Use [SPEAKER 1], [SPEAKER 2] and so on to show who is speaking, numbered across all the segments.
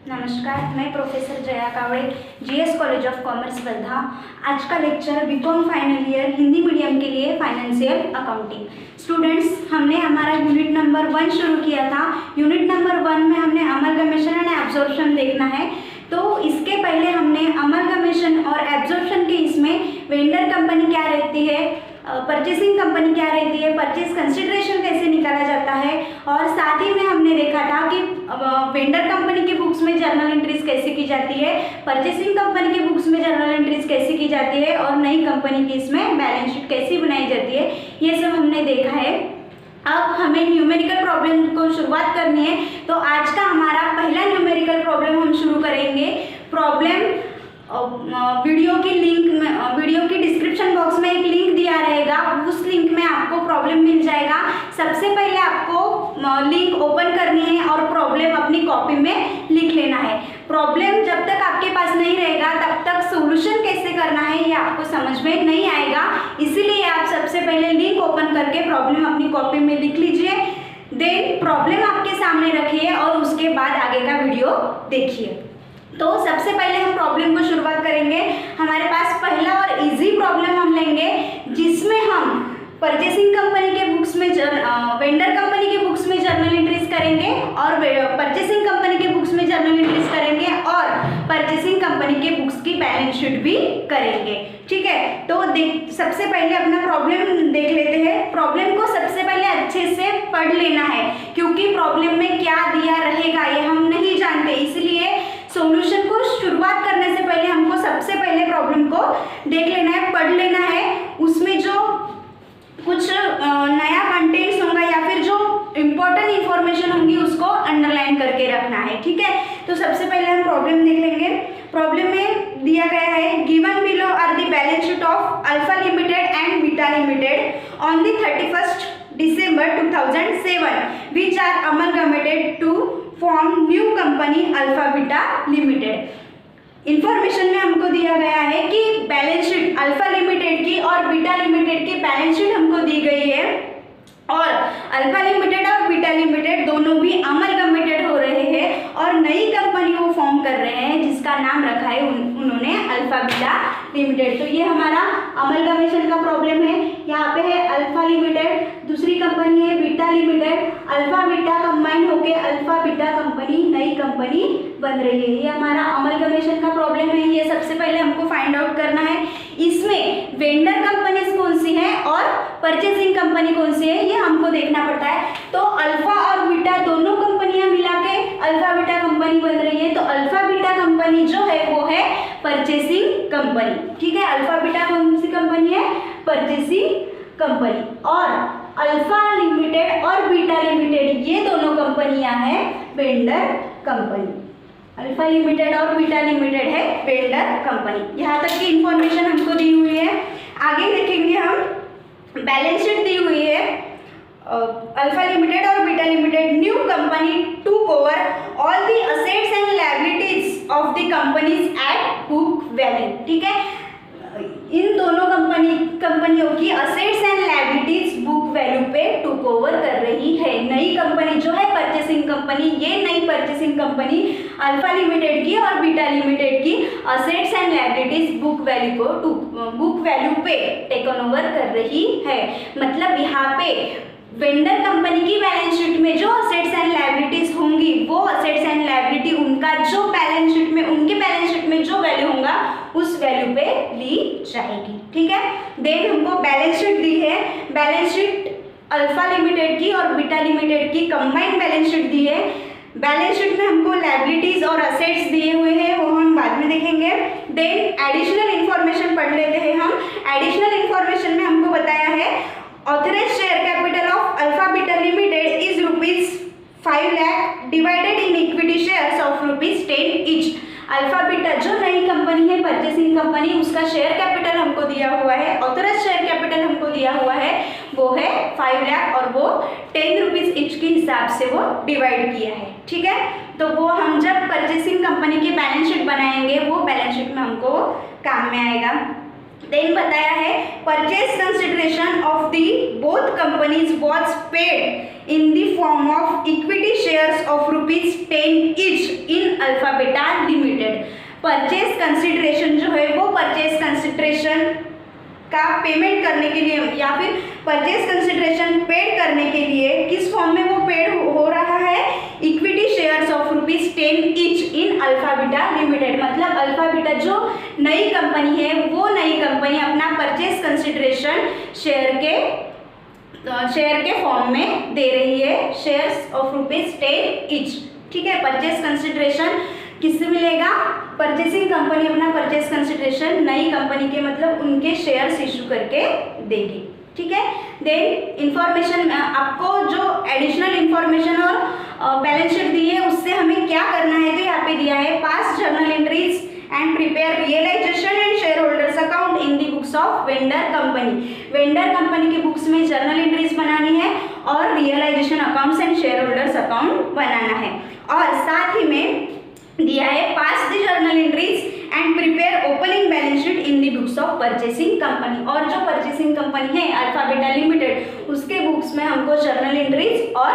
[SPEAKER 1] नमस्कार, मैं professor Jaya Kawade, GS college of commerce Wardha. आज का lecture BCom final year Hindi medium के लिए फाइनेंशियल अकाउंटिंग। स्टूडेंट्स, हमने हमारा यूनिट नंबर 1 शुरू किया था। यूनिट नंबर 1 में हमने अमलगमेशन एंड एब्जॉर्प्शन देखना है। तो इसके पहले हमने अमलगमेशन और एब्जॉर्प्शन के इसमें वेंडर कंपनी क्या रहती है, परचेसिंग कंपनी क्या रहती है, परचेज कंसिडरेशन कैसे निकाला जाता है, और साथ ही में हमने देखा था कि वेंडर कंपनी की बुक्स में जर्नल एंट्रीज कैसे की जाती है, परचेसिंग कंपनी की बुक्स में जर्नल एंट्रीज कैसे की जाती है, और नई कंपनी की इसमें बैलेंस शीट कैसी बनाई जाती है, ये सब हमने देखा है। अब हमें न्यूमेरिकल प्रॉब्लम को शुरुआत करनी है। तो आज का हमारा पहला न्यूमेरिकल प्रॉब्लम हम शुरू करेंगे। प्रॉब्लम वीडियो की लिंक में, वीडियो की डिस्क्रिप्शन बॉक्स में एक लिंक दिया रहेगा, उस लिंक में आपको प्रॉब्लम मिल जाएगा। सबसे पहले आपको लिंक ओपन करनी है और प्रॉब्लम अपनी कॉपी में लिख लेना है। प्रॉब्लम जब तक आपके पास नहीं रहेगा तब तक सॉल्यूशन कैसे करना है ये आपको समझ में नहीं आएगा। इसीलिए आप सबसे पहले लिंक ओपन करके प्रॉब्लम अपनी कॉपी में लिख लीजिए, देन प्रॉब्लम आपके सामने रखिए और उसके बाद आगे का वीडियो देखिए। तो सबसे पहले हम प्रॉब्लम को शुरुआत करेंगे। हमारे पास पहला और इजी प्रॉब्लम हम लेंगे जिसमें हम परचेसिंग कंपनी के बुक्स में वेंडर कंपनी के बुक्स में जर्नल एंट्रीज करेंगे और परचेसिंग कंपनी के बुक्स में जर्नल एंट्रीज करेंगे और परचेसिंग कंपनी के बुक्स की बैलेंस शीट भी करेंगे। ठीक है, तो सबसे पहले अपना प्रॉब्लम देख लेते हैं। प्रॉब्लम को सबसे पहले अच्छे से पढ़ लेना है क्योंकि प्रॉब्लम में क्या दिया रहेगा ये हम नहीं जानते, इसलिए सॉल्यूशन को शुरुआत करने से पहले हमको सबसे पहले प्रॉब्लम को देख लेना है, पढ़ लेना है। उसमें जो कुछ नया कंटेंट्स होगा या फिर जो इम्पोर्टेंट इंफॉर्मेशन होंगी उसको अंडरलाइन करके रखना है। ठीक है, तो सबसे पहले हम प्रॉब्लम देख लेंगे। प्रॉब्लम में दिया गया है, given below are the balance sheet of alpha limited and Beta limited on the 31st December 2007 which are amalgamated to form new company Alpha beta limited. Information में हमको दिया गया है कि बैलेंस शीट अल्फा लिमिटेड की और Beta limited की balance sheet हमको दी गई है और अल्फा लिमिटेड और बीटा लिमिटेड दोनों भी अमलगमेटेड हो रहे हैं और नई कंपनी वो फॉर्म कर रहे हैं जिसका नाम रखा है उन्होंने अल्फा बीटा लिमिटेड। तो ये हमारा अमलगमेशन का प्रॉब्लम है। यहाँ पे है अल्फा लिमिटेड, दूसरी कंपनी है Beta limited, alpha beta combine होके अल्फा बीटा कंपनी नई कंपनी बन रही है। ये हमारा अमलगमेशन का प्रॉब्लम है। ये सबसे पहले हमको फाइंड आउट करना है। इसमें वेंडर कंपनीज कौन सी है और परचेसिंग कंपनी कौन सी है ये हमको देखना पड़ता है। तो अल्फा और बीटा दोनों कंपनियां मिला के अल्फा बीटा कंपनी बन रही है। तो अल्फा बीटा कंपनी जो है वो है परचेसिंग कंपनी। ठीक है, अल्फा बीटा कौन सी कंपनी है? Purchasing company. और अल्फा लिमिटेड और बीटा लिमिटेड ये दोनों कंपनियां हैं वेंडर कंपनी। अल्फा लिमिटेड और बीटा लिमिटेड है वेंडर कंपनी। यहाँ तक की इंफॉर्मेशन हमको दी हुई है। आगे देखेंगे हम, बैलेंस शीट दी हुई है। अल्फा लिमिटेड और Beta limited new company took over all the assets and liabilities of the companies at book value. ठीक है, इन दोनों कंपनियों की assets and liabilities book value पे टूक ओवर कर रही है। नई कंपनी जो है परचेसिंग कंपनी, ये नई परचेसिंग कंपनी अल्फा लिमिटेड की और बीटा लिमिटेड की assets and liabilities book value पे टेकन ओवर कर रही है। मतलब यहाँ पे वेंडर कंपनी की बैलेंस शीट में जो असेट्स एंड लायबिलिटीज होंगी वो असेट्स एंड लायबिलिटी उनका जो बैलेंस शीट में, उनके बैलेंस शीट में जो वैल्यू होगा उस वैल्यू पे ली जाएगी। ठीक है, देन हमको बैलेंस शीट दी है। बैलेंस शीट अल्फा लिमिटेड की और बीटा लिमिटेड की कंबाइंड बैलेंस शीट दी है। बैलेंस शीट में हमको लायबिलिटीज और असेट्स दिए हुए हैं, वो हम बाद में देखेंगे। देन एडिशनल इंफॉर्मेशन पढ़ लेते हैं हम। एडिशनल इंफॉर्मेशन में हमको बताया है authorised share capital of alpha beta limited is ₹5 lakh divided in equity shares of ₹10 each. Alpha beta जो नई कंपनी है परचेसिंग कंपनी, उसका शेयर कैपिटल हमको दिया हुआ है, ऑथराइज्ड शेयर कैपिटल हमको दिया हुआ है, वो है 5 लाख और वो ₹10 ईच के हिसाब से वो डिवाइड किया है। ठीक है, तो वो हम जब परचेसिंग कंपनी की बैलेंस शीट बनाएंगे वो बैलेंस शीट में हमको काम में आएगा। देन बताया है purchase consideration of the both companies was paid in the form of equity shares of ₹10 each in Alpha beta limited. Purchase consideration जो है वो परचेज कंसिडरेशन का पेमेंट करने के लिए या फिर परचेज कंसिडरेशन पेड करने के लिए किस फॉर्म में वो पेड हो रहा है, equity shares of ₹10 each in Alpha beta limited. मतलब अल्फा बीटा जो नई कंपनी है वो नई कंपनी अपना परचेज कंसिडरेशन शेयर के फॉर्म में दे रही है, शेयर्स ऑफ ₹10 ईच। ठीक है, परचेज कंसिडरेशन किससे मिलेगा, परचेसिंग कंपनी अपना परचेज कंसिडरेशन नई कंपनी के मतलब उनके शेयर्स इशू करके देगी। ठीक है, देन इंफॉर्मेशन आपको जो एडिशनल इंफॉर्मेशन और बैलेंस शीट दी है उससे हमें क्या करना है, तो यहाँ पे दिया है pass journal entries and prepare realisation and share holders account in the books of vendor company. Vendor company के बुक्स में जर्नल एंट्रीज बनानी है और realisation accounts and share holders account बनाना है। और साथ ही में दिया है pass the journal entries and prepare opening balance sheet in the books of purchasing company. और जो परचेसिंग कंपनी है अल्फा बीटा लिमिटेड उसके बुक्स में हमको जर्नल एंट्रीज और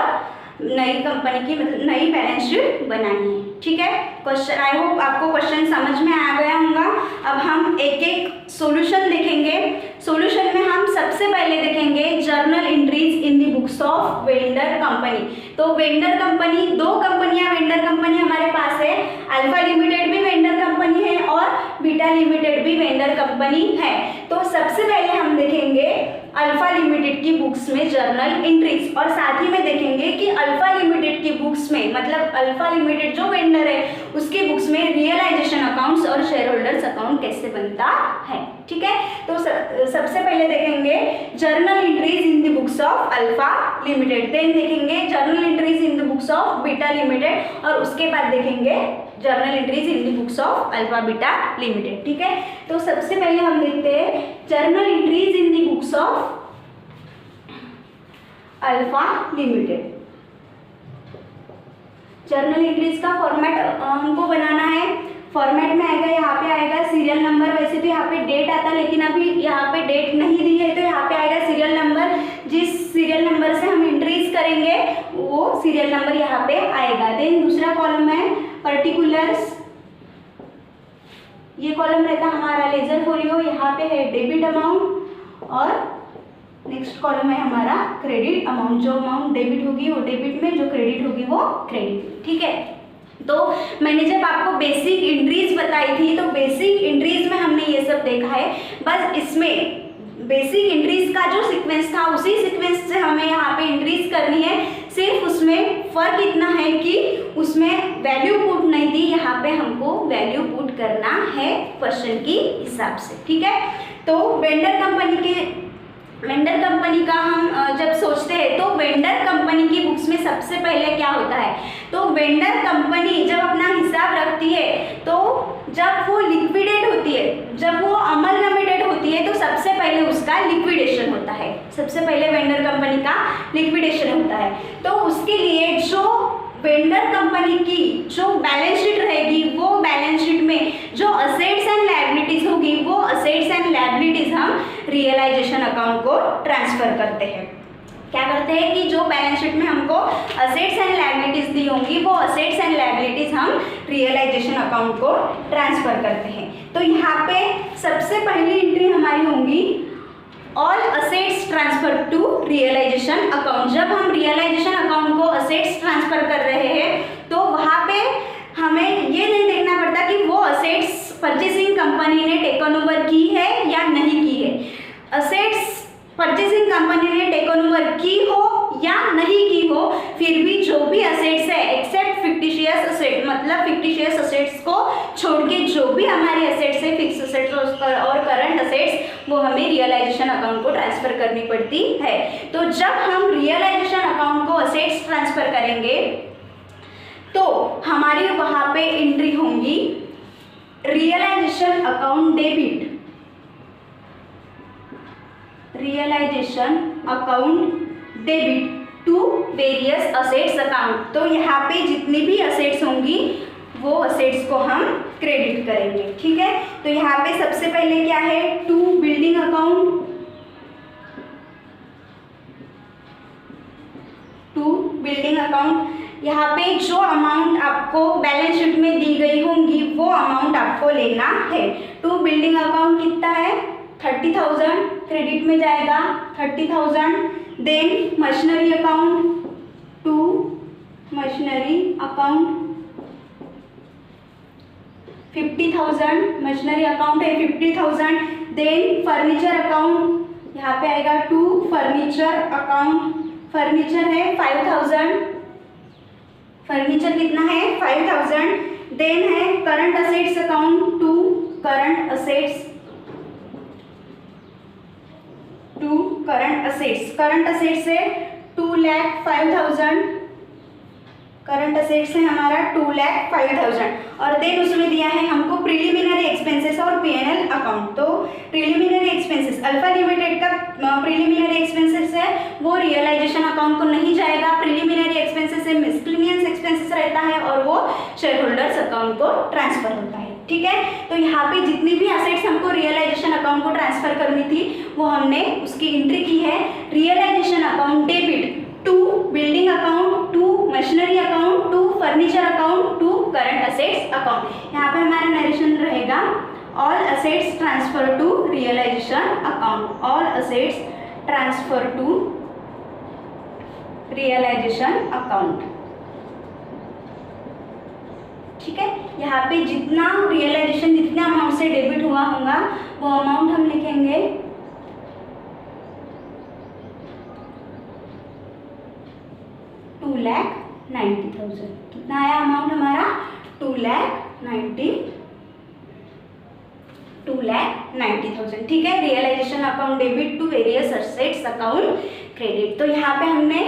[SPEAKER 1] नई कंपनी की मतलब नई बैलेंस शीट बनानी है। ठीक है, क्वेश्चन आई होप आपको क्वेश्चन समझ में आ गया होगा। अब हम एक एक सॉल्यूशन देखेंगे। सॉल्यूशन में हम सबसे पहले देखेंगे journal entries in the books of vendor company. तो वेंडर कंपनी, दो कंपनियां वेंडर कंपनी हमारे पास है, अल्फा लिमिटेड भी वेंडर कंपनी है और बीटा लिमिटेड भी वेंडर कंपनी है। तो सबसे पहले हम देखेंगे अल्फा लिमिटेड की बुक्स में जर्नल एंट्रीज और साथ ही में देखेंगे कि अल्फा लिमिटेड की बुक्स में मतलब अल्फा लिमिटेड जो वेंडर है उसके बुक्स में रियलाइजेशन अकाउंट्स और शेयर होल्डर्स अकाउंट कैसे बनता है। ठीक है, तो सबसे पहले देखेंगे journal entries in the books of alpha limited, then देखेंगे journal entries in the books of beta limited और उसके बाद देखेंगे journal entries in the books of alpha beta limited. ठीक है, तो सबसे पहले हम देखते हैं journal entries in the books of alpha limited. Journal entries का फॉर्मेट हमको बनाना है, फॉर्मेट में आएगा, यहाँ पे आएगा सीरियल नंबर। वैसे तो यहाँ पे डेट आता लेकिन अभी यहाँ पे डेट नहीं दी है तो यहाँ पे आएगा सीरियल नंबर। जिस सीरियल नंबर से हम एंट्रीज करेंगे वो सीरियल नंबर यहाँ पे आएगा। देन दूसरा कॉलम है पर्टिकुलर्स, ये कॉलम रहता हमारा लेजर फोलियो, यहाँ पे है डेबिट अमाउंट और नेक्स्ट कॉलम है हमारा क्रेडिट अमाउंट। जो अमाउंट डेबिट होगी वो डेबिट में, जो क्रेडिट होगी वो क्रेडिट। ठीक है, तो मैंने जब आपको बेसिक एंट्रीज बताई थी तो बेसिक एंट्रीज में हमने ये सब देखा है। बस इसमें बेसिक एंट्रीज का जो सीक्वेंस था उसी सीक्वेंस से हमें यहाँ पे एंट्रीज करनी है। सिर्फ उसमें फर्क इतना है कि उसमें वैल्यू पुट नहीं थी, यहाँ पे हमको वैल्यू पुट करना है क्वेश्चन की हिसाब से। ठीक है, तो वेंडर कंपनी का हम जब सोचते हैं तो वेंडर कंपनी की बुक्स में सबसे पहले क्या होता है, तो वेंडर कंपनी जब अपना हिसाब रखती है तो जब वो लिक्विडेट होती है, जब वो अमलमेटेड होती है तो सबसे पहले उसका लिक्विडेशन होता है। सबसे पहले वेंडर कंपनी का लिक्विडेशन होता है। तो उसके लिए जो वेंडर कंपनी की जो बैलेंस शीट रहेगी वो बैलेंस शीट में जो असेट्स एंड लायबिलिटीज होगी वो असेट्स एंड लायबिलिटीज हम रियलाइजेशन अकाउंट को ट्रांसफर करते हैं। क्या करते हैं कि जो बैलेंस शीट में हमको असेट्स एंड लायबिलिटीज दी होंगी वो असेट्स एंड लायबिलिटीज हम रियलाइजेशन अकाउंट को ट्रांसफर करते हैं। तो यहाँ पे सबसे पहली एंट्री हमारी होंगी all assets transfer to realisation account. जब हम रियलाइजेशन अकाउंट को असेट्स ट्रांसफर कर रहे हैं तो वहाँ पे हमें ये नहीं देखना पड़ता कि वो असेट्स परचेसिंग कंपनी ने टेकन ओवर की है या नहीं की है। असेट्स परचेसिंग कंपनी ने टेकन ओवर की हो या नहीं की हो, फिर भी जो भी असेट्स है एक्सेप्ट फिक्टिशियस असेट, मतलब फिक्टिशियस असेट्स को छोड़ के जो भी हमारी असेट्स है, फिक्स असेट्स और करंट असेट्स, वो हमें रियलाइजेशन अकाउंट को ट्रांसफर करनी पड़ती है। तो जब हम रियलाइजेशन अकाउंट को असेट्स ट्रांसफर करेंगे तो हमारी वहाँ पे एंट्री होंगी realisation account debit, realisation account debit to various assets account. तो यहाँ पे जितनी भी असेट्स होंगी वो असेट्स को हम क्रेडिट करेंगे। ठीक है, तो यहाँ पे सबसे पहले क्या है, to building account, to building account. यहाँ पे जो अमाउंट आपको बैलेंस शीट में दी गई होंगी वो अमाउंट आपको लेना है। टू बिल्डिंग अकाउंट कितना है, 30,000 क्रेडिट में जाएगा, 30,000। Then machinery account, to machinery account 50,000, machinery account है 50,000। देन फर्नीचर अकाउंट, यहाँ पे आएगा टू फर्नीचर अकाउंट, फर्नीचर है 5,000, फर्नीचर कितना है 5,000। देन है current assets account, to current assets, to current assets, current assets है 2,05,000, करंट असेट्स है हमारा 2,05,000। और देन उसमें दिया है हमको प्रिलिमिनरी एक्सपेंसेस और P&L अकाउंट। तो प्रिलिमिनरी एक्सपेंसेस, अल्फा लिमिटेड का प्रिलिमिनरी एक्सपेंसेस है वो रियलाइजेशन अकाउंट को नहीं जाएगा, प्रिलिमिनरी एक्सपेंसेस है मिसलेनियस एक्सपेंसेस रहता है और वो शेयर होल्डर्स अकाउंट को ट्रांसफर होता है। ठीक है, तो यहाँ पे जितनी भी असेट्स हमको रियलाइजेशन अकाउंट को ट्रांसफर करनी थी वो हमने उसकी एंट्री की है। Realisation account debit to building account, to machinery account, to furniture account, to current assets account. यहाँ पे हमारा नरेशन रहेगा all assets transfer to realisation account, all assets transfer to realisation account. ठीक है, यहाँ पे जितना रियलाइजेशन जितने अमाउंट से डेबिट हुआ होगा वो अमाउंट हम लिखेंगे 2,90,000। कितना आया अमाउंट हमारा, 2,90,000। ठीक है, realisation account debit to various assets account credit. तो यहाँ पे हमने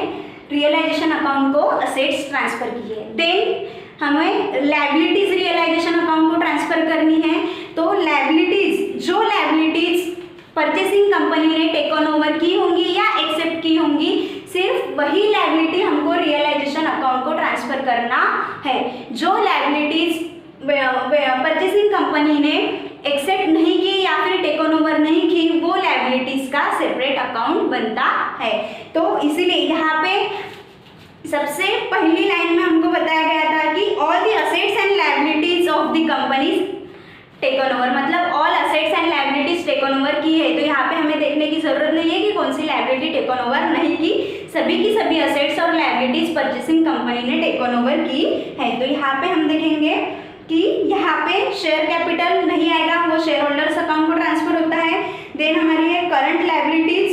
[SPEAKER 1] रियलाइजेशन अकाउंट को असेट्स ट्रांसफर की है। देन हमें लायबिलिटीज रियलाइजेशन अकाउंट को ट्रांसफर करनी है। तो लायबिलिटीज, जो लायबिलिटीज परचेसिंग कंपनी ने टेक ऑन ओवर की होंगी या एक्सेप्ट की होंगी, सिर्फ वही लायबिलिटी हमको रियलाइजेशन अकाउंट को ट्रांसफर करना है। जो लायबिलिटीज परचेसिंग कंपनी ने एक्सेप्ट नहीं की या फिर टेक ऑन ओवर नहीं की, वो लायबिलिटीज का सेपरेट अकाउंट बनता है। तो इसीलिए यहाँ पे सबसे पहली लाइन में हमको बताया गया था कि all the assets and liabilities of the companies take on over, मतलब all assets and liabilities take on over की है। तो यहाँ पे हमें देखने की जरूरत नहीं है कि कौन सी लायबिलिटी टेक ऑन ओवर नहीं की, सभी की सभी असेट्स और लायबिलिटीज परचेसिंग कंपनी ने टेक ऑन ओवर की है। तो यहाँ पे हम देखेंगे कि यहाँ पे शेयर कैपिटल नहीं आएगा, वो शेयर होल्डर्स अकाउंट को ट्रांसफर होता है। देन हमारी है करंट लायबिलिटीज,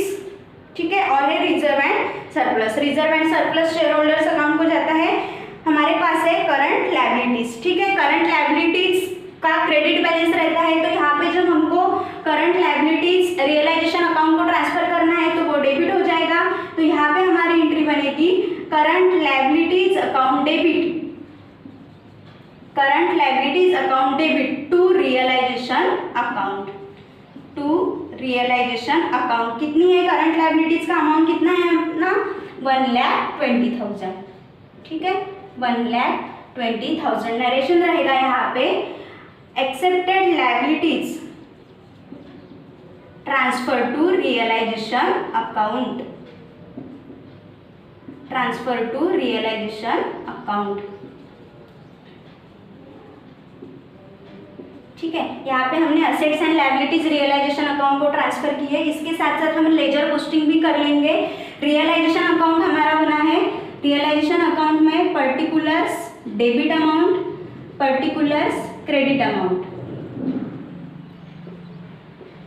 [SPEAKER 1] ठीक है, और है reserve and surplus, reserve and surplus share holders account को जाता है। हमारे पास है करंट लायबिलिटीज, ठीक है, करंट लायबिलिटीज का क्रेडिट बैलेंस रहता है। तो यहाँ पे जब हमको करंट लायबिलिटीज रियलाइजेशन अकाउंट को ट्रांसफर करना है तो वो डेबिट हो जाएगा। तो यहाँ पे हमारी एंट्री बनेगी current liabilities account debit, current liabilities account debit to realisation account, to realisation account. कितनी है करंट लायबिलिटीज का अमाउंट कितना है अपना, 1,20,000, ठीक है, 1,20,000। नरेशन रहेगा यहाँ पे accepted liabilities transfer to realisation account, transfer to realisation account, ठीक है। यहाँ पे हमने assets and liabilities realisation account को ट्रांसफर की है। इसके साथ साथ हम लेजर पोस्टिंग भी कर लेंगे। रियलाइजेशन अकाउंट हमारा बना है, रियलाइजेशन अकाउंट में particulars debit amount, particulars credit amount,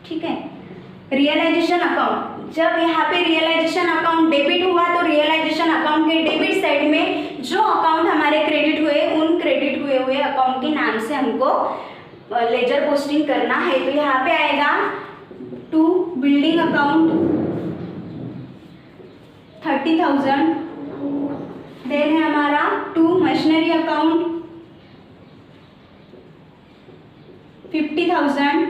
[SPEAKER 1] ठीक है। रियलाइजेशन अकाउंट, जब यहाँ पे रियलाइजेशन अकाउंट डेबिट हुआ तो रियलाइजेशन अकाउंट के डेबिट साइड में जो अकाउंट हमारे क्रेडिट हुए उन क्रेडिट हुए हुए अकाउंट के नाम से हमको लेजर पोस्टिंग करना है। तो यहाँ पे आएगा टू बिल्डिंग अकाउंट 30,000, देन है हमारा to machinery account 50,000,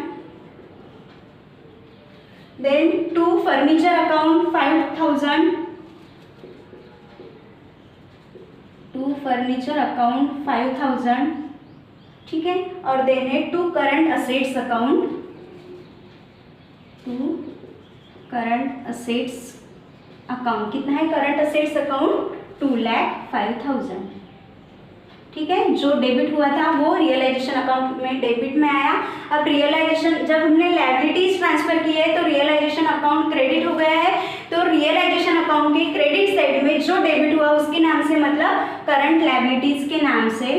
[SPEAKER 1] then to furniture account 5,000, to furniture account 5,000, ठीक है। और देन है to current assets account, to current assets account, कितना है करंट असेट्स अकाउंट 2,05,000, ठीक है। जो डेबिट हुआ था वो रियलाइजेशन अकाउंट में डेबिट में आया। अब रियलाइजेशन, जब हमने लायबिलिटीज ट्रांसफर की है तो रियलाइजेशन अकाउंट क्रेडिट हो गया है, तो रियलाइजेशन अकाउंट के क्रेडिट साइड में जो डेबिट हुआ उसके नाम से, मतलब करंट लायबिलिटीज के नाम से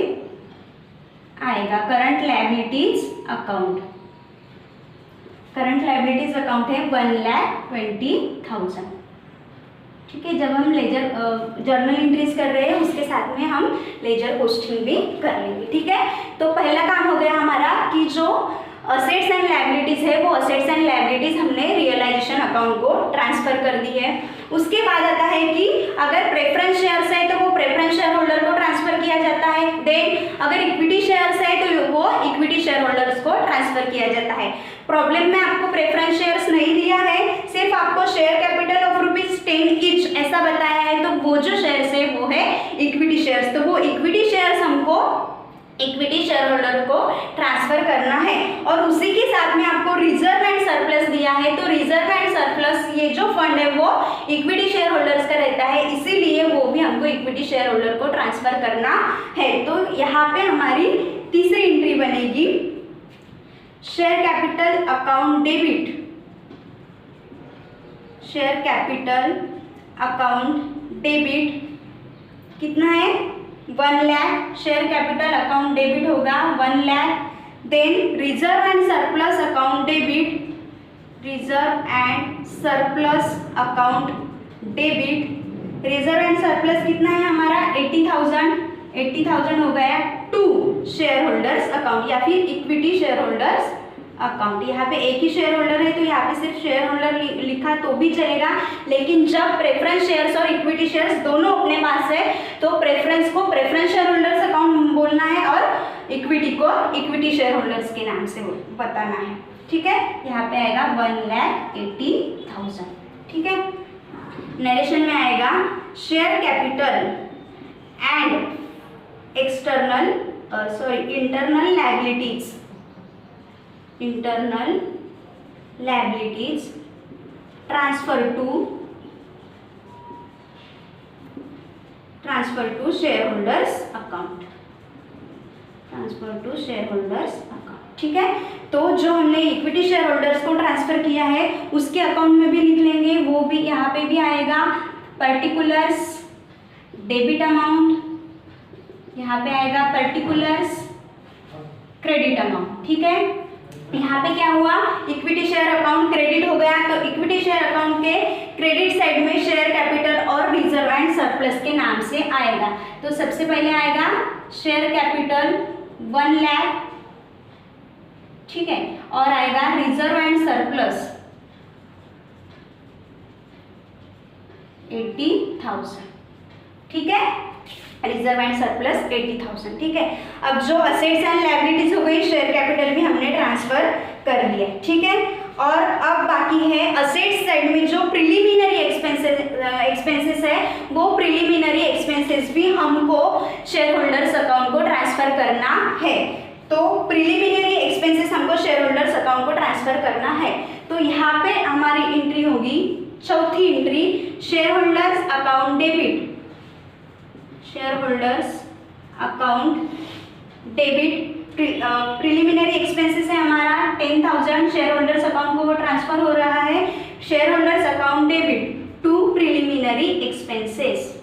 [SPEAKER 1] आएगा, current liabilities account. Current liabilities account है 1,20,000, ठीक है। जब हम लेजर जर्नल एंट्रीज कर रहे हैं उसके साथ में हम लेजर पोस्टिंग भी कर लेंगे, ठीक है। तो पहला काम हो गया हमारा कि जो असेट्स एंड लायबिलिटीज है वो असेट्स एंड लायबिलिटीज हमने रियलाइजेशन अकाउंट को ट्रांसफर कर दी है। उसके बाद आता है कि अगर प्रेफरेंस शेयर्स है तो वो प्रेफरेंस शेयर होल्डर को ट्रांसफर किया जाता है। देन अगर इक्विटी शेयर्स है तो वो इक्विटी शेयर होल्डर्स को ट्रांसफर किया जाता है। प्रॉब्लम में आपको प्रेफरेंस शेयर्स नहीं दिया है, सिर्फ आपको शेयर कैपिटल ऑफ ₹10 ईच ऐसा बताया है, तो वो जो शेयर्स है वो है इक्विटी शेयर्स। तो वो इक्विटी शेयर्स हमको इक्विटी शेयर होल्डर को ट्रांसफर करना है। और उसी के साथ में आपको रिजर्व एंड सरप्लस दिया है, तो रिजर्व एंड सरप्लस ये जो फंड है वो इक्विटी शेयर होल्डर्स का रहता है, इसीलिए वो भी हमको इक्विटी शेयर होल्डर को ट्रांसफर करना है। तो यहाँ पे हमारी तीसरी एंट्री बनेगी share capital account debit, share capital account debit कितना है 1 lakh, share capital account debit होगा 1 lakh. Then reserve and surplus account debit, reserve and surplus account debit, reserve and surplus कितना है हमारा 80,000 हो गया टू शेयर होल्डर्स अकाउंट या फिर इक्विटी शेयर होल्डर्स अकाउंट। यहाँ पे एक ही शेयर होल्डर है तो यहाँ पे सिर्फ शेयर होल्डर लिखा तो भी चलेगा, लेकिन जब प्रेफरेंस शेयर्स और इक्विटी शेयर्स दोनों अपने पास है तो प्रेफरेंस को प्रेफरेंस शेयर होल्डर्स अकाउंट बोलना है और इक्विटी को इक्विटी शेयर होल्डर्स के नाम से बताना है, ठीक है। यहाँ पे आएगा 1,80,000, ठीक है। नरेशन में आएगा share capital and external internal liabilities, internal liabilities transfer to shareholders account, transfer to shareholders account, ठीक है। तो जो हमने इक्विटी शेयर होल्डर्स को ट्रांसफर किया है उसके अकाउंट में भी लिख लेंगे, वो भी यहाँ पे भी आएगा पर्टिकुलर्स डेबिट अमाउंट, यहाँ पे आएगा पर्टिकुलर्स क्रेडिट अमाउंट, ठीक है। यहाँ पे क्या हुआ, इक्विटी शेयर अकाउंट क्रेडिट हो गया, तो इक्विटी शेयर अकाउंट के क्रेडिट साइड में शेयर कैपिटल और रिजर्व एंड सरप्लस के नाम से आएगा। तो सबसे पहले आएगा शेयर कैपिटल 1 लाख, ठीक है, और आएगा रिजर्व एंड सरप्लस 80,000, ठीक है, रिजर्व एंड सरप्लस 80,000, ठीक है। अब जो असेट्स एंड लायबिलिटीज हो गई, शेयर कैपिटल भी हमने ट्रांसफर कर दिया, ठीक है। और अब बाकी है असेट्स साइड में जो प्रिलिमिनरी एक्सपेंसेस है, वो प्रिलिमिनरी एक्सपेंसेस भी हमको शेयर होल्डर्स अकाउंट को ट्रांसफर करना है। तो प्रिलिमिनरी एक्सपेंसेस हमको शेयर होल्डर्स अकाउंट को ट्रांसफर करना है। तो यहाँ पे हमारी एंट्री होगी, चौथी entry share holders account debit, share holders account debit. Preliminary expenses है हमारा 10,000, शेयर होल्डर्स अकाउंट को वो ट्रांसफर हो रहा है। Share holders account debit to preliminary expenses,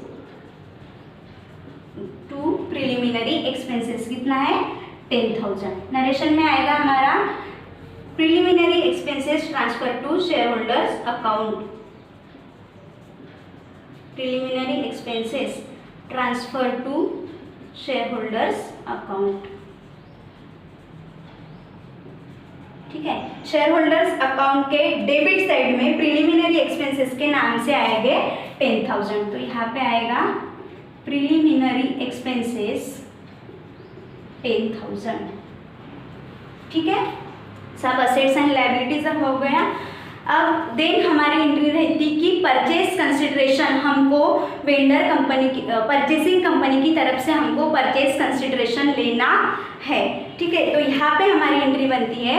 [SPEAKER 1] to preliminary expenses कितना है 10,000। नरेशन में आएगा हमारा preliminary expenses transfer to share holders account, preliminary expenses transfer to share holders account, ठीक है। शेयर होल्डर्स अकाउंट के डेबिट साइड में प्रिलिमिनरी एक्सपेंसेस के नाम से आएंगे 10,000, तो यहाँ पे आएगा प्रिलिमिनरी एक्सपेंसेस 10,000, ठीक है। सब असेट्स एंड लायबिलिटीज अब हो गया। अब देन हमारी एंट्री रहती कि परचेज कंसिडरेशन हमको वेंडर कंपनी की परचेसिंग कंपनी की तरफ से हमको परचेज कंसिडरेशन लेना है, ठीक बनती है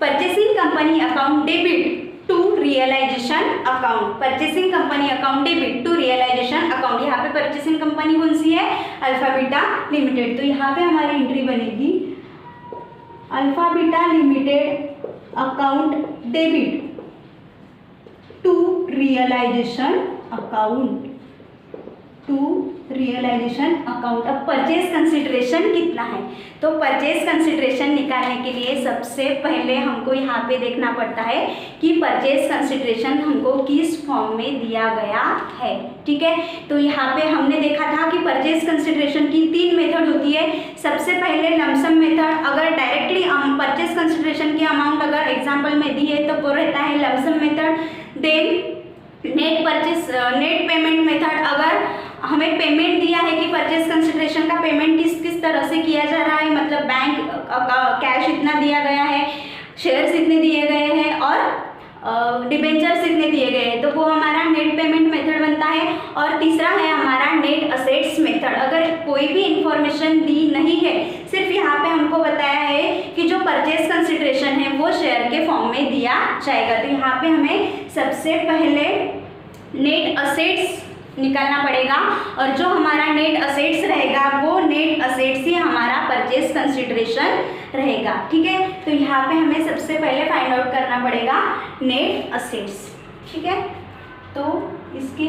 [SPEAKER 1] purchasing company account debit to realisation account. Purchasing company account debit to realisation account. यहाँ पे परचेसिंग कंपनी कौन सी है? Alpha beta limited. तो यहाँ पे हमारी एंट्री बनेगी Alpha beta limited account debit to realisation account, to realisation account. अब परचेज कंसिडरेशन कितना है? तो परचेज कंसिडरेशन निकालने के लिए सबसे पहले हमको यहाँ पे देखना पड़ता है कि परचेज कंसिडरेशन हमको किस फॉर्म में दिया गया है। ठीक है, तो यहाँ पे हमने देखा था कि परचेज कंसिडरेशन की 3 मेथड होती है। सबसे पहले लमसम मेथड, अगर डायरेक्टली परचेज कंसिडरेशन की अमाउंट अगर एग्जाम्पल में दी है तो वो रहता है lump sum method. Then net payment method, अगर हमें पेमेंट दिया है कि परचेज कंसिडरेशन का पेमेंट किस किस तरह से किया जा रहा है, मतलब बैंक कैश इतना दिया गया है, शेयर्स इतने दिए गए हैं और डिबेंचर्स इतने दिए गए हैं, तो वो हमारा नेट पेमेंट मेथड बनता है। और तीसरा है हमारा नेट असेट्स मेथड। अगर कोई भी इंफॉर्मेशन दी नहीं है, सिर्फ यहाँ पे हमको बताया है कि जो परचेज कंसिडरेशन है वो शेयर के फॉर्म में दिया जाएगा, तो यहाँ पे हमें सबसे पहले नेट असेट्स निकालना पड़ेगा और जो हमारा नेट असेट्स रहेगा वो नेट असेट्स ही हमारा परचेज कंसिडरेशन रहेगा। ठीक है, तो यहाँ पे हमें सबसे पहले फाइंड आउट करना पड़ेगा नेट असेट्स। ठीक है, तो इसके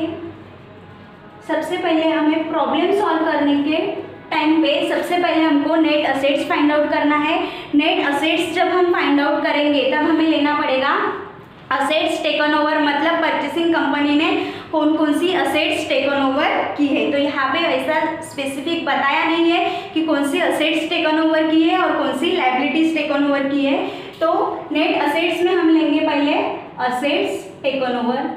[SPEAKER 1] सबसे पहले हमें प्रॉब्लम सॉल्व करने के टाइम पे सबसे पहले हमको नेट असेट्स फाइंड आउट करना है। नेट असेट्स जब हम फाइंड आउट करेंगे तब हमें लेना पड़ेगा असेट्स टेकन ओवर, मतलब परचेसिंग कंपनी ने कौन कौन सी असेट्स टेकन ओवर की है। तो यहाँ पे ऐसा स्पेसिफिक बताया नहीं है कि कौन सी असेट्स टेकन ओवर की है और कौन सी लायबिलिटीज टेकन ओवर की है। तो नेट असेट्स में हम लेंगे पहले असेट्स टेकन ओवर।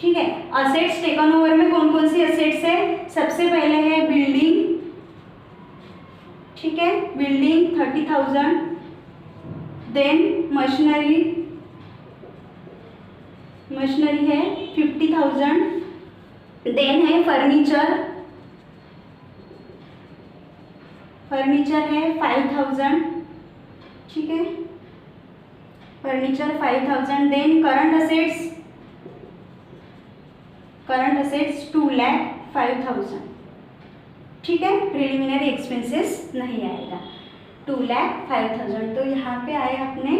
[SPEAKER 1] ठीक है, असेट्स टेकन ओवर में कौन कौन सी असेट्स है? सबसे पहले है बिल्डिंग। ठीक है, बिल्डिंग 30,000। देन मशीनरी है 50,000। देन है फर्नीचर है 5,000। ठीक है, फर्नीचर 5,000। Then current assets 2,05,000। ठीक है, प्रिलिमिनरी एक्सपेंसेस नहीं आएगा, 2,05,000। तो यहाँ पे आए अपने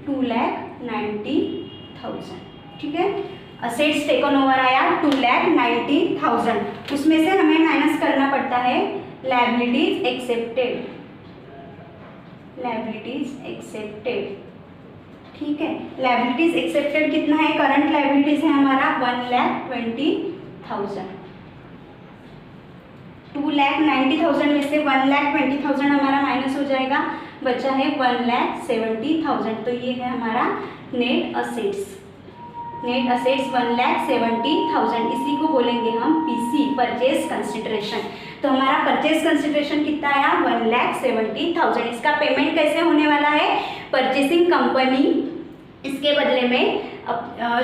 [SPEAKER 1] 2,90,000। ठीक है, असेट्स टेकन ओवर आया 2,90,000। उसमें से हमें माइनस करना पड़ता है लायबिलिटीज एक्सेप्टेड। ठीक है, लायबिलिटीज एक्सेप्टेड कितना है? करंट लायबिलिटीज है हमारा 1,20,000। 2,90,000 में से 1,20,000 हमारा माइनस हो जाएगा, बचा है 1,70,000। तो ये है हमारा नेट असेट्स 1,70,000। इसी को बोलेंगे हम पीसी, परचेज कंसिडरेशन। तो हमारा परचेज कंसिडरेशन कितना आया? 1,70,000। इसका पेमेंट कैसे होने वाला है? परचेसिंग कंपनी इसके बदले में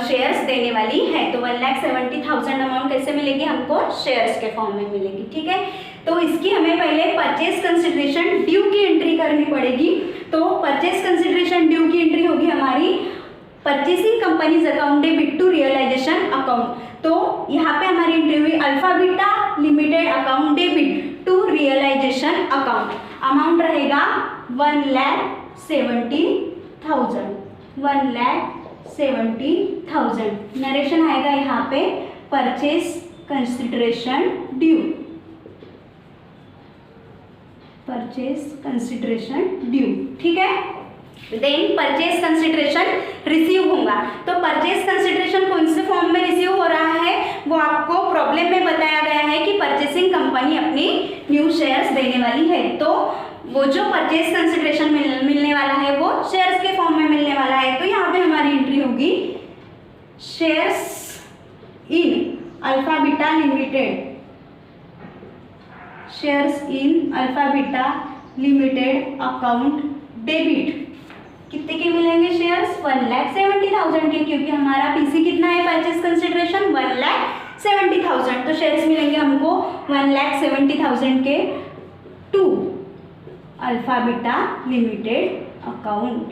[SPEAKER 1] शेयर्स देने वाली है। तो 1,70,000 अमाउंट कैसे मिलेगी हमको? शेयर्स के फॉर्म में मिलेगी। ठीक है, तो इसकी हमें पहले परचेज कंसिडरेशन ड्यू की एंट्री करनी पड़ेगी। तो परचेज कंसिडरेशन ड्यू की एंट्री होगी हमारी purchasing companies account debit to realisation account. तो यहाँ पे हमारी एंट्री हुई Alpha beta limited account debit to realisation account. Amount रहेगा 1,70,000। 1,70,000। नरेशन आएगा यहाँ पे परचेज कंसिडरेशन ड्यू, ठीक है। देन परचेज कंसिडरेशन रिसीव होगा। तो परचेज कंसिडरेशन कौन से फॉर्म में रिसीव हो रहा है वो आपको प्रॉब्लम में बताया गया है कि परचेसिंग कंपनी अपनी न्यू शेयर्स देने वाली है। तो वो जो परचेज कंसिडरेशन मिलने वाला है वो शेयर्स के फॉर्म में मिलने वाला है। तो यहाँ पे हमारी एंट्री होगी shares in Alpha beta limited, shares in Alpha beta limited account debit. कितने के मिलेंगे शेयर्स? 1,70,000 के, क्योंकि हमारा पीसी कितना है परचेज कंसिडरेशन 1,70,000। तो शेयर्स मिलेंगे हमको 1,70,000 के to Alpha beta limited account.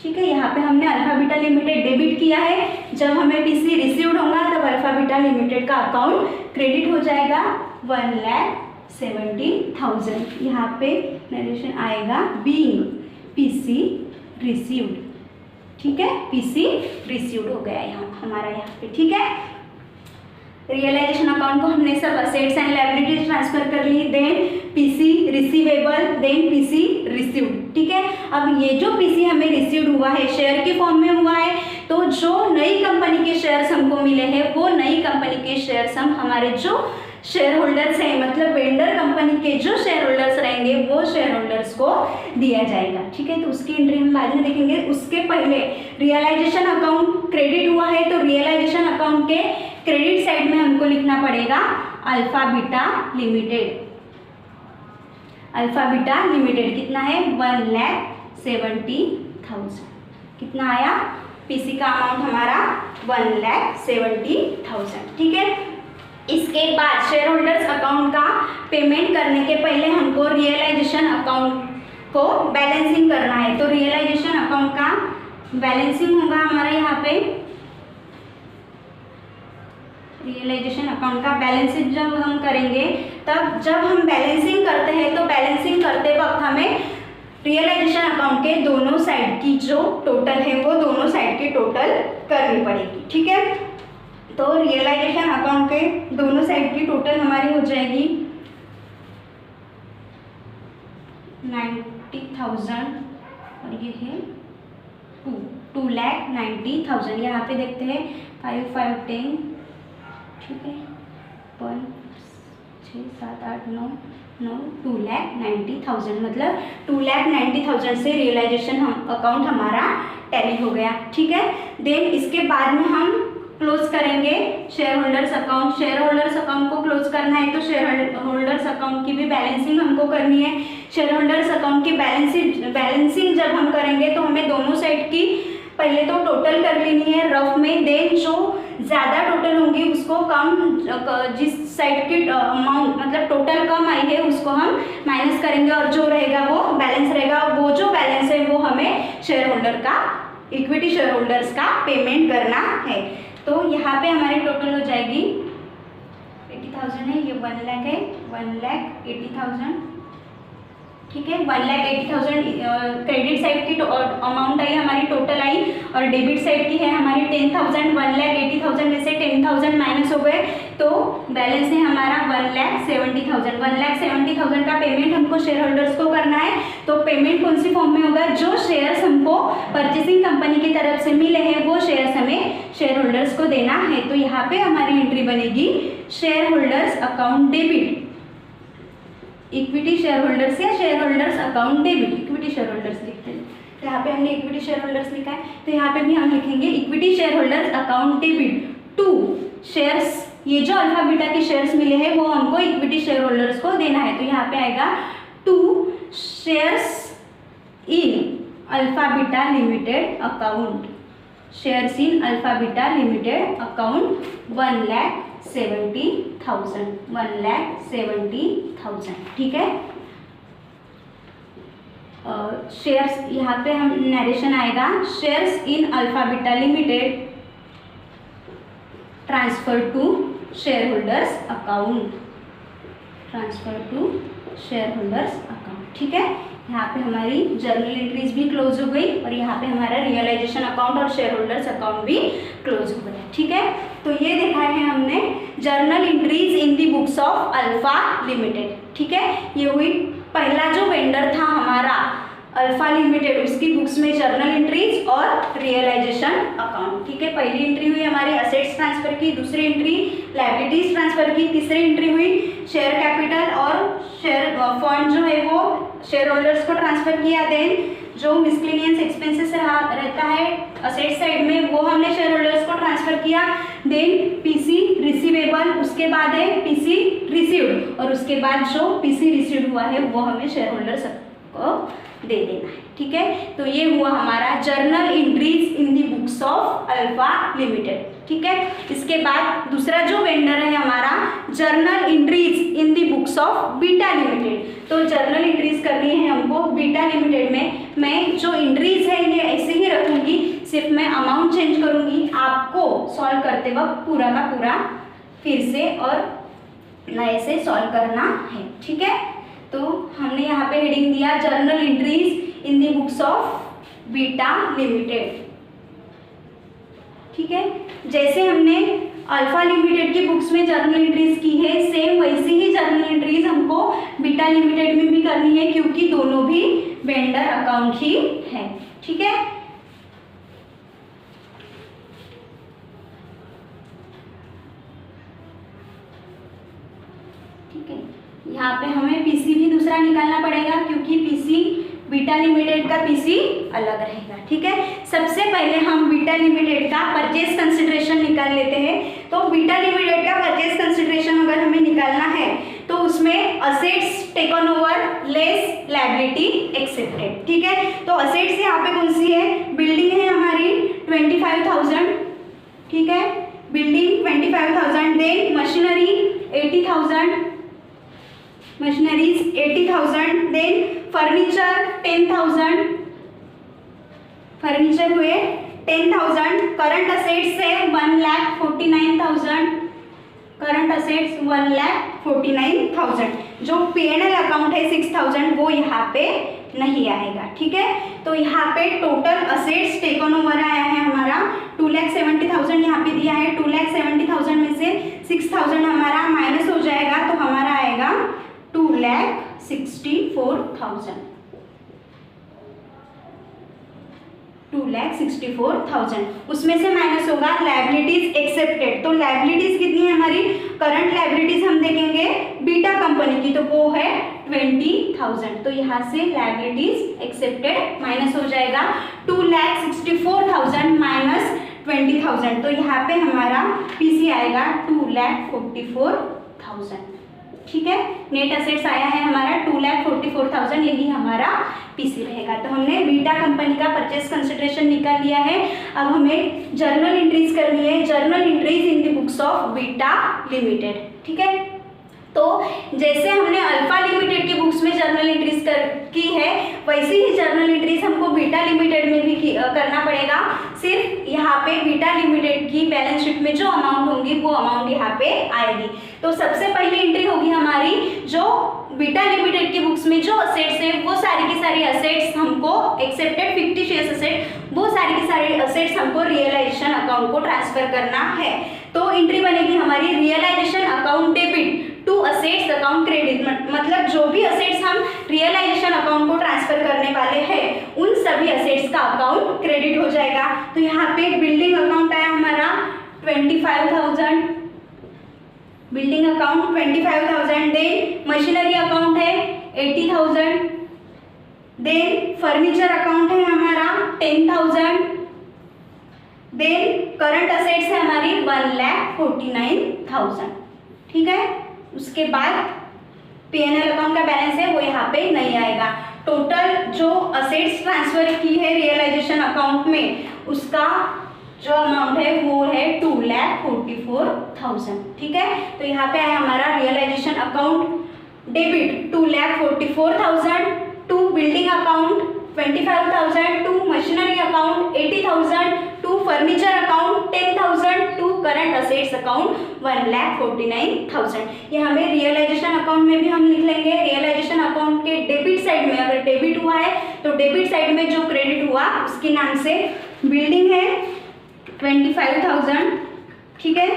[SPEAKER 1] ठीक है, यहाँ पे हमने अल्फा बीटा लिमिटेड डेबिट किया है, जब हमें पीसी रिसीव्ड होगा तब अल्फा बीटा लिमिटेड का अकाउंट क्रेडिट हो जाएगा 1,70,000। यहाँ पे नरेशन आएगा बीइंग पीसी रिसीव्ड। ठीक है, पीसी रिसीव्ड हो गया हमारा यहाँ पे। ठीक है, रियलाइजेशन अकाउंट को हमने सब असेट्स एंड लायबिलिटीज ट्रांसफर कर ली, then PC receivable, then PC received. ठीक है, अब ये जो पीसी हमें रिसीव्ड हुआ है शेयर के फॉर्म में हुआ है, तो जो नई कंपनी के शेयर्स हमको मिले हैं वो नई कंपनी के शेयर्स हम हमारे जो शेयर होल्डर्स हैं, मतलब वेंडर कंपनी के जो शेयर होल्डर्स रहेंगे वो शेयर होल्डर्स को दिया जाएगा। ठीक है, तो उसकी एंट्री हम बाद में देखेंगे। उसके पहले रियलाइजेशन अकाउंट क्रेडिट हुआ है, तो रियलाइजेशन अकाउंट के क्रेडिट साइड में हमको लिखना पड़ेगा alpha beta limited. Alpha beta limited कितना है 1,70,000। कितना आया पीसी का अमाउंट हमारा 1,70,000। ठीक है, इसके बाद शेयर होल्डर्स अकाउंट का पेमेंट करने के पहले हमको रियलाइजेशन अकाउंट को बैलेंसिंग करना है। तो रियलाइजेशन अकाउंट का बैलेंसिंग होगा हमारा यहाँ पे। रियलाइजेशन अकाउंट का बैलेंसिंग जब हम करेंगे, तब जब हम बैलेंसिंग करते हैं तो बैलेंसिंग करते वक्त हमें रियलाइजेशन अकाउंट के दोनों साइड की जो टोटल है वो दोनों साइड की टोटल करनी पड़ेगी। ठीक है, तो रियलाइजेशन अकाउंट के दोनों साइड की टोटल हमारी हो जाएगी 90,000 और ये है 2,90,000। यहाँ पे देखते हैं 5, 5, 10। ठीक है, 1, 6, 7, 8, 9, 2,90,000, मतलब 2,90,000 से रियलाइजेशन अकाउंट हमारा टैली हो गया। ठीक है, देन इसके बाद में हम क्लोज करेंगे share holders account. Share holders account को क्लोज करना है तो शेयर होल्डर्स अकाउंट की भी बैलेंसिंग हमको करनी है। शेयर होल्डर्स अकाउंट की बैलेंसिंग जब हम करेंगे तो हमें दोनों साइड की पहले तो टोटल कर लेनी है रफ में, देन जो ज़्यादा टोटल होंगी उसको कम, जिस साइड की अमाउंट मतलब टोटल कम आई है उसको हम माइनस करेंगे और जो रहेगा वो बैलेंस रहेगा। वो जो बैलेंस है वो हमें शेयर होल्डर का, इक्विटी शेयर होल्डर्स का पेमेंट करना है। तो यहाँ पे हमारी टोटल हो जाएगी 80,000 है, ये 1 लाख है, 1,80,000। ठीक है, 1,80,000 क्रेडिट साइड की अमाउंट आई हमारी, टोटल आई, और डेबिट साइड की है हमारी 10,000। 1,80,000 में से 10,000 माइनस हो गए तो बैलेंस है हमारा 1,70,000। 1,70,000 का पेमेंट हमको शेयर होल्डर्स को करना है। तो पेमेंट कौन सी फॉर्म में होगा, जो शेयर्स हमको परचेसिंग कंपनी की तरफ से मिले हैं वो शेयर्स हमें शेयर होल्डर्स को देना है। तो यहाँ पे हमारी एंट्री बनेगी share holders account debit, equity share holders या share holders account debit. Equity share holders लिखते हैं, तो यहाँ पे हमने इक्विटी शेयर होल्डर्स लिखा है, तो यहाँ पे भी हम लिखेंगे equity share holders account debit to shares. ये जो अल्फा बीटा के शेयर्स मिले हैं वो हमको इक्विटी शेयर होल्डर्स को देना है। तो यहाँ पे आएगा to shares in Alpha beta limited account, shares in Alpha beta limited account 1,70,000, 1,70,000। ठीक है, शेयर्स यहाँ पे हम नरेशन आएगा shares in Alpha beta limited transfer to share holders account, transfer to share holders account. ठीक है, यहाँ पे हमारी जर्नल एंट्रीज भी क्लोज हो गई और यहाँ पे हमारा रियलाइजेशन अकाउंट और शेयर होल्डर्स अकाउंट भी क्लोज हो गया। ठीक है, तो ये देखा है हमने journal entries in the books of alpha limited. ठीक है, ये हुई पहला जो वेंडर था हमारा अल्फा लिमिटेड, उसकी बुक्स में जर्नल एंट्रीज और रियलाइजेशन अकाउंट। ठीक है, पहली एंट्री हुई हमारी असेट्स ट्रांसफर की, दूसरी एंट्री लायबिलिटीज ट्रांसफर की, तीसरी एंट्री हुई शेयर कैपिटल और शेयर फंड जो है वो शेयर होल्डर्स को ट्रांसफर किया। देन जो मिसलेनियस एक्सपेंसेस रहता है असेट साइड में वो हमने शेयर होल्डर्स को ट्रांसफर किया। देन पीसी रिसीवेबल, उसके बाद है पीसी रिसीव्ड और उसके बाद जो पीसी रिसीव्ड हुआ है वो हमें शेयर होल्डर्स को दे देना है। ठीक है, तो ये हुआ हमारा journal entries in the books of alpha limited. ठीक है, इसके बाद दूसरा जो वेंडर है हमारा journal entries in the books books of beta limited. तो जर्नल एंट्रीज करनी है हमको बीटा लिमिटेड में। मैं जो एंट्रीज है ये ऐसे ही रखूंगी, सिर्फ मैं अमाउंट चेंज करूंगी। आपको सॉल्व करते वक्त पूरा का पूरा फिर से और नए से सॉल्व करना है, ठीक है। तो हमने यहाँ पे हेडिंग दिया journal entries in the books of beta limited, ठीक है। जैसे हमने अल्फा लिमिटेड की बुक्स में जर्नल एंट्रीज की है, सेम वैसी ही जर्नल एंट्रीज हमको बीटा लिमिटेड में भी करनी है, क्योंकि दोनों भी वेंडर अकाउंट ही है, ठीक है। ठीक है, यहाँ पे हमें पीसी भी दूसरा निकालना पड़ेगा, क्योंकि पीसी बीटा लिमिटेड का पीसी अलग रहेगा, ठीक है। सबसे पहले हम बीटा लिमिटेड का परचेज कंसिडरेशन निकाल लेते हैं। तो बीटा लिमिटेड का परचेज कंसिडरेशन अगर हमें निकालना है तो उसमें assets taken over less liability accepted, ठीक है। तो असेट्स यहाँ पे कौन सी है, बिल्डिंग है हमारी 25,000, ठीक है, building 25,000, then machinery 80,000, machineries 80,000, then furniture 10,000, furniture हुए 10,000, करंट असेट्स है 1,49,000, करंट असेट्स 1,49,000। जो P&L अकाउंट है 6,000 वो यहाँ पे नहीं आएगा, ठीक है। तो यहाँ पे टोटल असेट्स टेकन ओवर आया है हमारा 2,70,000 यहाँ पे दिया है। 2,70,000 में से 6,000 हमारा माइनस हो जाएगा, तो हमारा आएगा 2,64,000, 2,64,000। उसमें से माइनस होगा लायबिलिटीज एक्सेप्टेड। तो लायबिलिटीज कितनी है हमारी, करंट लायबिलिटीज हम देखेंगे बीटा कंपनी की, तो वो है 20,000। तो यहाँ से लायबिलिटीज एक्सेप्टेड माइनस हो जाएगा 2,64,000 माइनस 20,000। तो यहाँ पे हमारा पीसी आएगा 2,44,000, ठीक है। नेट असेट्स आया है हमारा 2,44,000, यही हमारा पीसी रहेगा। तो हमने बीटा कंपनी का परचेज कंसिडरेशन निकाल लिया है। अब हमें जर्नल एंट्रीज करनी है, journal entries in the books of beta limited, ठीक है। तो जैसे हमने अल्फा लिमिटेड की बुक्स में जर्नल एंट्रीज की है, वैसी ही जर्नल एंट्रीज हमको बीटा लिमिटेड में भी करना पड़ेगा। सिर्फ यहाँ पे बीटा लिमिटेड की बैलेंस शीट में जो अमाउंट होंगी वो अमाउंट यहाँ पे आएगी। तो सबसे पहली एंट्री होगी हमारी, जो बीटा लिमिटेड की बुक्स में जो असेट्स है वो सारी की सारी असेट्स हमको एक्सेप्टेड फिक्टिशियस असेट, वो सारी की सारी असेट्स हमको रियलाइजेशन अकाउंट को ट्रांसफर करना है। तो एंट्री बनेगी हमारी realisation account debit to assets account credit, मतलब जो भी असेट्स हम रियलाइजेशन अकाउंट को ट्रांसफर करने वाले हैं उन सभी असेट्स का अकाउंट क्रेडिट हो जाएगा। तो यहाँ पे बिल्डिंग अकाउंट आया हमारा 25,000, building account 25,000, then machinery account है 80,000, देन फर्नीचर अकाउंट है हमारा 10,000, देन करंट असेट्स है हमारी 1,49,000, ठीक है। उसके बाद P&L अकाउंट का बैलेंस है वो यहाँ पे नहीं आएगा। टोटल जो असेट्स ट्रांसफर की है रियलाइजेशन अकाउंट में उसका जो अमाउंट है वो है 2,44,000, ठीक है। तो यहाँ पे आया हमारा realisation account debit 2,44,000 to building account 25,000 to machinery account 80,000 to furniture account 10,000 to current assets account 1,49,000। ये हमें रियलाइजेशन अकाउंट में भी हम लिख लेंगे। रियलाइजेशन अकाउंट के डेबिट साइड में अगर डेबिट हुआ है तो डेबिट साइड में जो क्रेडिट हुआ उसके नाम से बिल्डिंग है 25,000, ठीक है,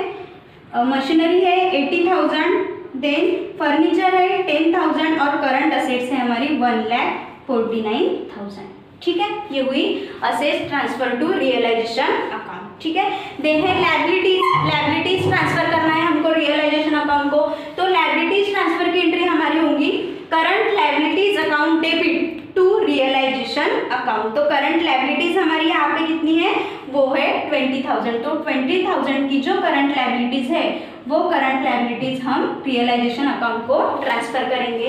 [SPEAKER 1] मशीनरी है 80,000, देन फर्नीचर है 10,000 और करंट असेट्स है हमारी 1,49,000, ठीक है। ये हुई assets transfer to realisation account, ठीक है। देन है लायबिलिटीज ट्रांसफर करना है हमको रियलाइजेशन अकाउंट को। तो लायबिलिटीज ट्रांसफर की एंट्री हमारी होंगी current liabilities account debit to realisation account. तो करंट लायबिलिटीज हमारी यहाँ पे कितनी है वो है 20,000। तो 20,000 की जो करंट लायबिलिटीज है वो करंट लायबिलिटीज हम रियलाइजेशन अकाउंट को ट्रांसफर करेंगे।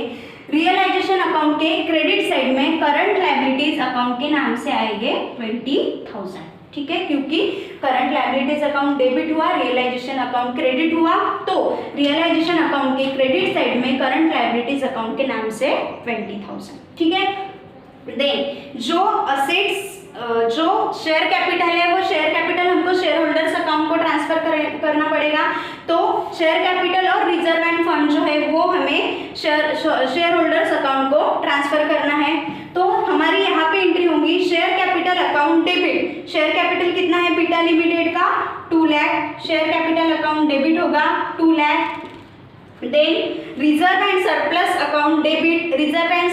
[SPEAKER 1] रियलाइजेशन अकाउंट के क्रेडिट साइड में करंट लायबिलिटीज अकाउंट के नाम से आएंगे 20,000। ठीक है, क्योंकि करंट लायबिलिटीज अकाउंट डेबिट हुआ, रियलाइजेशन अकाउंट क्रेडिट हुआ, तो रियलाइजेशन अकाउंट के क्रेडिट साइड में करंट लायबिलिटीज अकाउंट के नाम से 20,000, ठीक है। देन जो असेट्स, जो शेयर कैपिटल है वो शेयर कैपिटल हमको शेयर होल्डर्स अकाउंट को ट्रांसफर करना पड़ेगा, तो शेयर कैपिटल और रिजर्व एंड फंड जो है वो हमें शेयर होल्डर्स अकाउंट को ट्रांसफर करना है। तो हमारी यहाँ पे एंट्री होगी share capital account debit. Share capital कितना है बीटा लिमिटेड का 2 lakh, share capital account debit होगा 2 lakh. Then reserve and surplus account debit, reserve and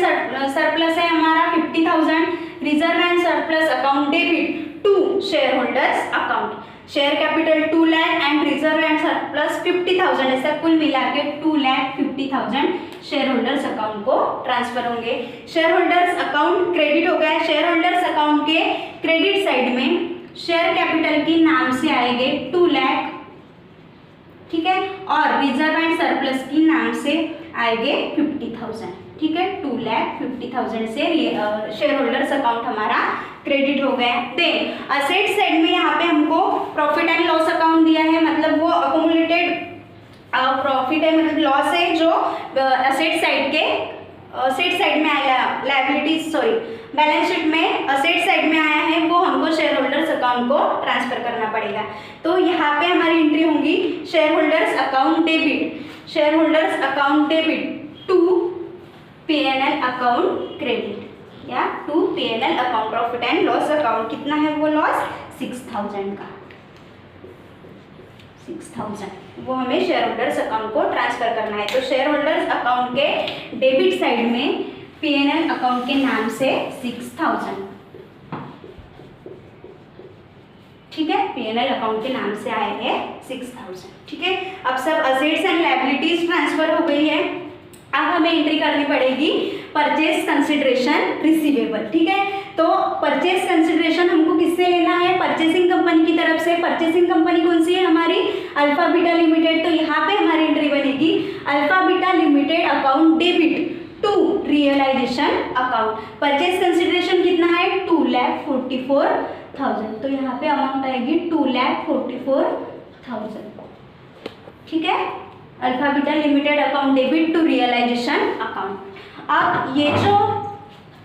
[SPEAKER 1] surplus है हमारा 50,000, reserve and surplus account debit to share holders account. Share capital 2 lakh and reserve and surplus 50,000, ऐसा कुल मिला के 2,50,000 शेयर होल्डर्स अकाउंट को transfer होंगे। Share holders account credit हो गया। शेयर होल्डर्स अकाउंट के क्रेडिट साइड में शेयर कैपिटल के नाम से आएंगे 2 लाख, ठीक है, और रिजर्व एंड सरप्लस की नाम से आएंगे 50,000, ठीक है। 2,50,000 से शेयर होल्डर्स अकाउंट हमारा क्रेडिट हो गया। देन असेट साइड में यहाँ पे हमको प्रॉफिट एंड लॉस अकाउंट दिया है, मतलब वो अकोमुलेटेड प्रॉफिट है, मतलब लॉस है जो असेट साइड के असेट साइड में आया, लायबिलिटीज सॉरी बैलेंस शीट में असेट साइड में आया है, वो हमको शेयर होल्डर्स अकाउंट को ट्रांसफर करना पड़ेगा। तो यहाँ पे हमारी एंट्री होगी share holders account debit, share holders account debit to P&L account credit या to P&L account profit and loss account. कितना है वो लॉस 6,000 का, 6,000 वो हमें शेयर होल्डर्स अकाउंट को ट्रांसफर करना है। तो शेयर होल्डर्स अकाउंट के डेबिट साइड में P&L अकाउंट के नाम से 6,000, ठीक है, P&L अकाउंट के नाम से आए हैं 6,000, ठीक है। अब सब असेट्स एंड लायबिलिटीज ट्रांसफर हो गई है। अब हमें एंट्री करनी पड़ेगी परचेज कंसिडरेशन रिसीवेबल, ठीक है। तो परचेज कंसिडरेशन हमको किससे लेना है, परचेसिंग कंपनी की तरफ से। परचेसिंग कंपनी कौन सी है हमारी, अल्फा बीटा लिमिटेड। तो यहाँ पे हमारी एंट्री बनेगी Alpha beta limited account debit to realisation account. Purchase consideration कितना है 2,44,000, तो यहाँ पे अमाउंट आएगी 2,44,000, ठीक है। Alpha beta limited account debit to realisation account. अब ये जो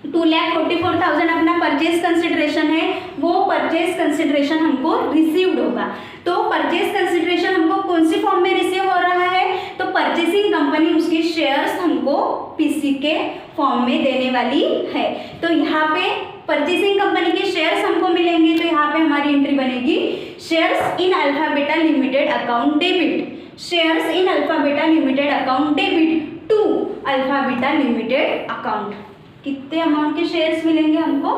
[SPEAKER 1] 2,44,000 अपना परचेज कंसिडरेशन है, वो परचेज कंसिडरेशन हमको रिसीव्ड होगा। तो परचेज कंसिडरेशन हमको कौन सी फॉर्म में रिसीव हो रहा है, तो परचेसिंग कंपनी उसके शेयर्स हमको पीसी के फॉर्म में देने वाली है। तो यहाँ पे परचेसिंग कंपनी के शेयर्स हमको मिलेंगे, तो यहाँ पे हमारी एंट्री बनेगी shares in Alpha beta limited account debit, shares in Alpha beta limited account debit to Alpha beta limited account. कितने अमाउंट के शेयर्स मिलेंगे हमको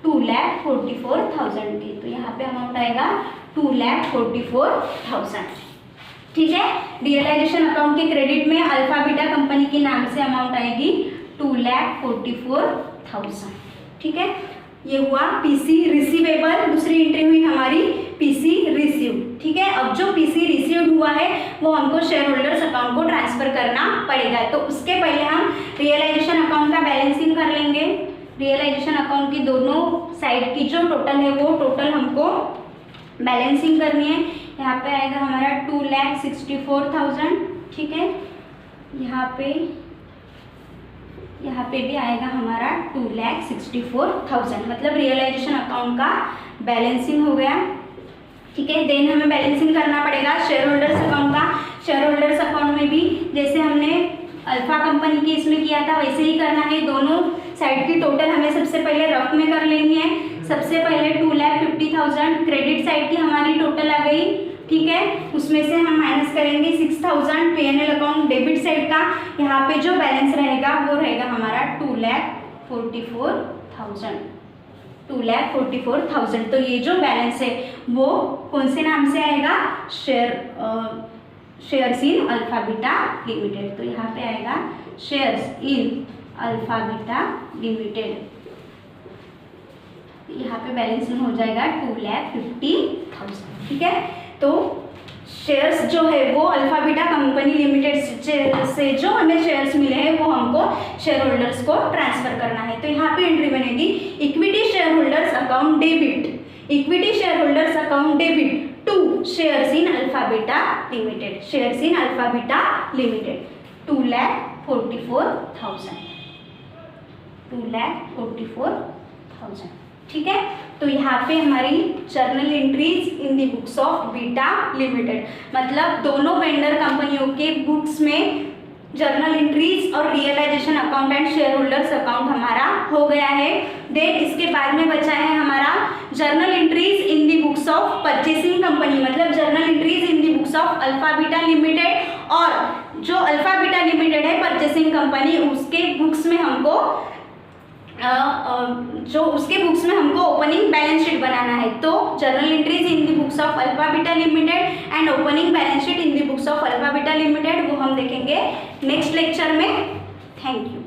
[SPEAKER 1] 2,44,000 के, तो यहाँ पे अमाउंट आएगा 2,44,000, ठीक है। रियलाइजेशन अकाउंट के क्रेडिट में अल्फा बीटा कंपनी के नाम से अमाउंट आएगी 2,44,000, ठीक है। ये हुआ पीसी रिसीवेबल। दूसरी एंट्री हुई हमारी पीसी रिसीव्ड, ठीक है। अब जो पीसी रिसीव्ड हुआ है वो हमको शेयर होल्डर्स अकाउंट को ट्रांसफर करना पड़ेगा। तो उसके पहले हम रियलाइजेशन अकाउंट का बैलेंसिंग कर लेंगे। रियलाइजेशन अकाउंट की दोनों साइड की जो टोटल है वो टोटल हमको बैलेंसिंग करनी है। यहाँ पे आएगा हमारा 2,64,000, ठीक है। यहाँ पे भी आएगा हमारा 2,64,000, मतलब रियलाइजेशन अकाउंट का बैलेंसिंग हो गया, ठीक है। देन हमें बैलेंसिंग करना पड़ेगा शेयर होल्डर्स अकाउंट का। शेयर होल्डर्स अकाउंट में भी जैसे हमने अल्फा कंपनी की इसमें किया था वैसे ही करना है। दोनों साइड की टोटल हमें सबसे पहले रफ में कर लेनी है। सबसे पहले 2,50,000 क्रेडिट साइड की हमारी टोटल आ गई, ठीक है। उसमें से हम माइनस करेंगे 6,000 P&L अकाउंट डेबिट साइड का। यहाँ पे जो बैलेंस रहेगा वो रहेगा हमारा 2,44,000। तो ये जो बैलेंस है वो कौन से नाम से आएगा, shares in Alpha beta limited. तो यहाँ पे आएगा shares in Alpha beta limited. यहाँ पे बैलेंसिंग हो जाएगा 2,50,000, ठीक है। तो शेयर्स जो है वो अल्फा बीटा कंपनी लिमिटेड से जो हमें शेयर्स मिले हैं वो हमको शेयर होल्डर्स को ट्रांसफर करना है। तो यहाँ पे एंट्री बनेगी equity share holders account debit, equity share holders account debit to shares in Alpha beta limited, shares in Alpha beta limited 2,44,000, 2,44,000। ठीक है, तो यहाँ पे हमारी journal entries in the books of beta limited, मतलब दोनों वेंडर कंपनियों के बुक्स में जर्नल एंट्रीज और realisation account and share holders account हमारा हो गया है। देन इसके बाद में बचा है हमारा journal entries in the books of purchasing company, मतलब journal entries in the books of alpha beta limited, और जो अल्फा बीटा लिमिटेड है परचेसिंग कंपनी उसके बुक्स में हमको ओपनिंग बैलेंस शीट बनाना है। तो journal entries in the books of alpha beta limited and opening balance sheet in the books of alpha beta limited वो हम देखेंगे नेक्स्ट लेक्चर में। Thank you.